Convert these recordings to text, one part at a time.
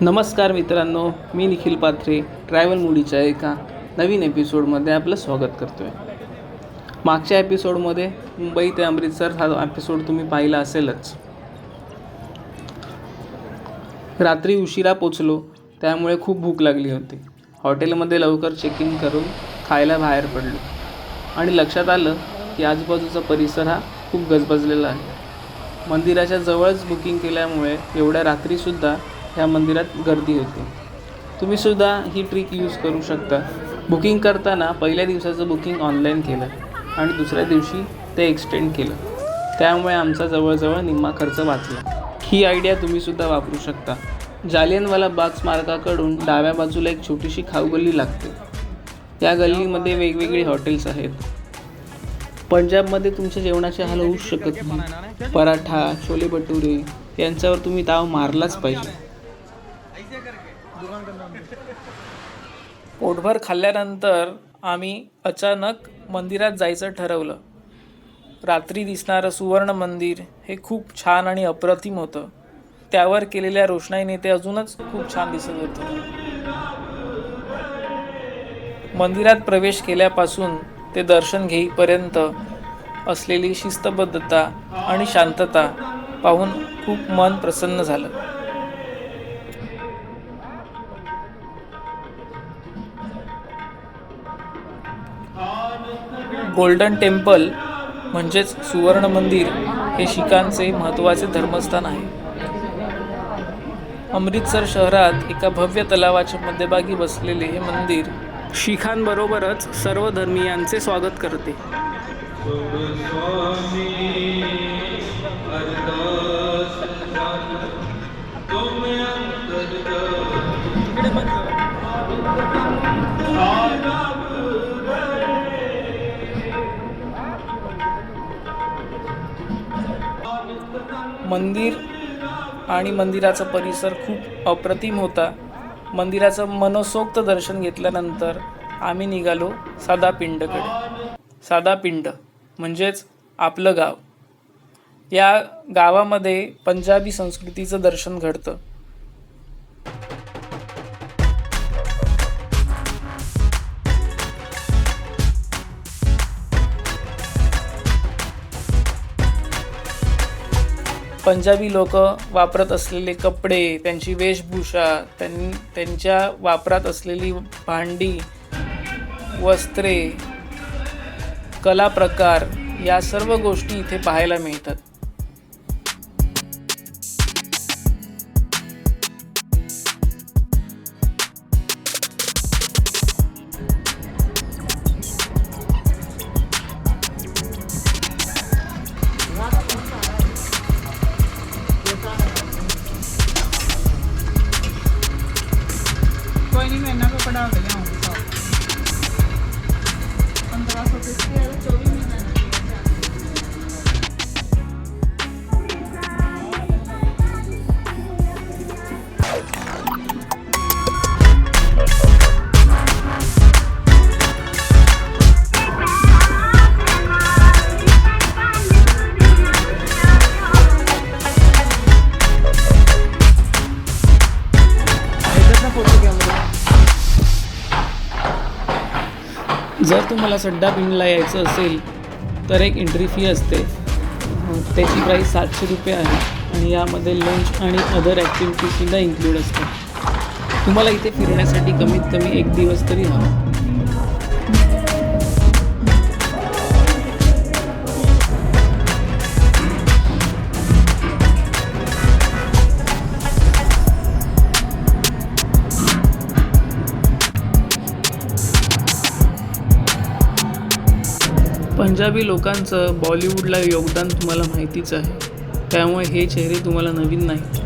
नमस्कार मित्रांनो, मी निखिल पात्रे ट्रॅव्हल मूडीच्या एका नवीन एपिसोडमध्ये आपलं स्वागत करतो आहे. मागच्या एपिसोडमध्ये मुंबई ते अमृतसर हा एपिसोड तुम्ही पाहिला असेलच. रात्री उशिरा पोचलो, त्यामुळे खूप भूक लागली होती. हॉटेलमध्ये लवकर चेक इन करून खायला बाहेर पडलो आणि लक्षात आलं की आजूबाजूचा परिसर हा खूप गजबजलेला आहे. मंदिराच्या जवळच बुकिंग केल्यामुळे एवढ्या रात्रीसुद्धा ह्या मंदिरात गर्दी होती. तुम्हीसुद्धा ही ट्रिक यूज करू शकता. बुकिंग करताना पहिल्या दिवसाचं बुकिंग ऑनलाईन केलं आणि दुसऱ्या दिवशी ते एक्सटेंड केलं. त्यामुळे आमचा जवळजवळ निम्मा खर्च वाचला. ही आयडिया तुम्हीसुद्धा वापरू शकता. जालियनवाला बाग स्मारकाकडून डाव्या बाजूला एक छोटीशी खाऊगल्ली लागते. या गल्लीमध्ये वेगवेगळी हॉटेल्स आहेत. पंजाबमध्ये तुमच्या जेवणाचे हाल होऊच शकत नाही. पराठा, छोले भटुरे यांच्यावर तुम्ही ताव मारलाच पाहिजे. पोटभर खाल्ल्यानंतर आम्ही अचानक मंदिरात जायचं ठरवलं. रात्री दिसणारं सुवर्ण मंदिर हे खूप छान आणि अप्रतिम होतं. त्यावर केलेल्या रोषणाईने ते अजूनच खूप छान दिसत होतं. मंदिरात प्रवेश केल्यापासून ते दर्शन घेईपर्यंत असलेली शिस्तबद्धता आणि शांतता पाहून खूप मन प्रसन्न झालं. गोल्डन टेम्पल म्हणजेच सुवर्ण मंदिर हे शीखांचे महत्त्वाचे धर्मस्थान आहे. अमृतसर शहरात एका भव्य तलावाच्या मध्यभागी बसलेले हे मंदिर शीखांबरोबरच सर्व धर्मीयांचे स्वागत करते. मंदिर आणि मंदिराचा परिसर खूप अप्रतिम होता. मंदिराचं मनसोक्त दर्शन घेतल्यानंतर आम्ही निघालो सादापिंडकडे. सादापिंड म्हणजेच आपलं गाव. या गावामध्ये पंजाबी संस्कृतीचं दर्शन घडतं. पंजाबी लोक वापरत असलेले कपडे, त्यांची वेशभूषा, त्यांच्या वापरात असलेली भांडी, वस्त्रे, कला प्रकार या सर्व गोष्टी इथे पाहायला मिळतात. जर तुम्हाला सड्डापिंडला यायचं असेल तर एक एंट्री फी असते. त्याची प्राईस 700 रुपये आहे आणि यामध्ये लंच आणि अदर ॲक्टिव्हिटीजसुद्धा इन्क्लूड असतात. तुम्हाला इथे फिरण्यासाठी कमीत कमी 1 दिवस तरी हवा. पंजाबी लोकांचं बॉलिवूडला योगदान तुम्हाला माहितीच आहे. त्यामुळे हे चेहरे तुम्हाला नवीन नाहीत.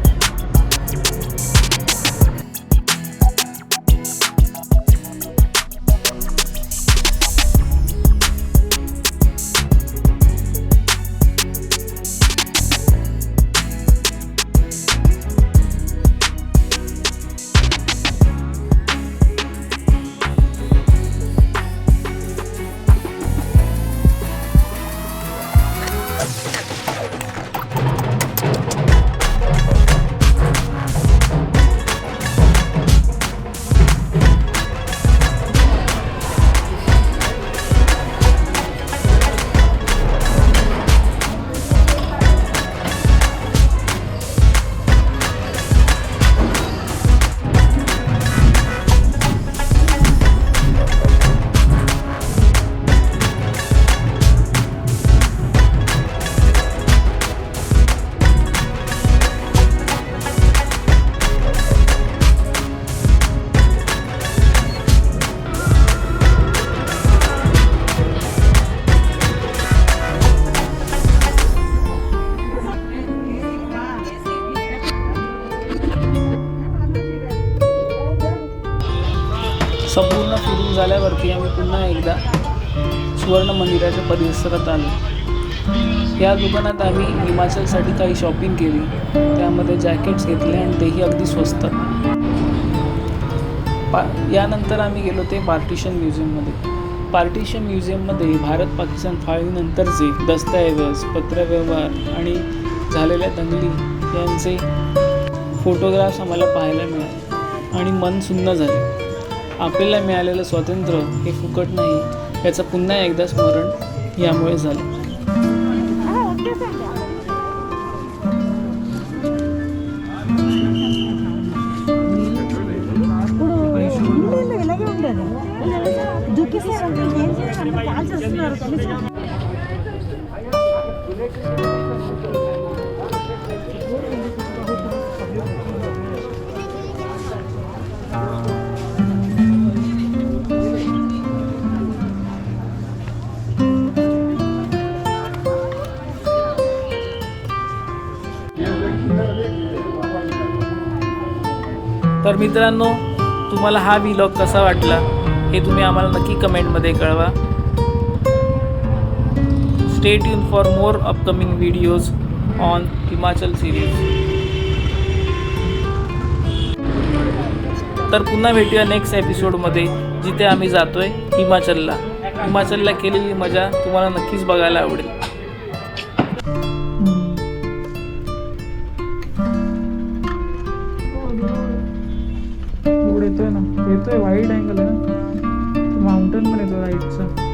संपूर्ण फिरून झाल्यावरती आम्ही पुन्हा एकदा सुवर्ण मंदिराच्या परिसरात आलो. या दुकानात आम्ही हिमाचलसाठी काही शॉपिंग केली. त्यामध्ये जॅकेट्स घेतले आणि तेही अगदी स्वस्त. यानंतर आम्ही गेलो ते पार्टिशन म्युझियममध्ये. पार्टिशन म्युझियममध्ये भारत पाकिस्तान फाळणीनंतरचे दस्तऐवज, पत्रव्यवहार आणि झालेल्या दंगली यांचे फोटोग्राफ्स आम्हाला पाहायला मिळाले आणि मन सुन्न झाले. आपल्याला मिळालेलं स्वातंत्र्य हे फुकट नाही याचं पुन्हा एकदा स्मरण यामुळे झालं. तर मित्रांनो, तुम्हाला हा व्लॉग कसा वाटला हे तुम्ही आम्हाला नक्की कमेंटमध्ये कळवा. Stay tune for more upcoming videos on Himachal series. तर पुन्हा भेटूया नेक्स्ट एपिसोडमध्ये, जिथे आम्ही जातोय हिमाचलला. हिमाचलला केलेली मजा तुम्हाला नक्कीच बघायला आवडेल. येतोय ना, येतोय. वाईड अँगल आहे ना, माउंटन पण येतो राईटचा.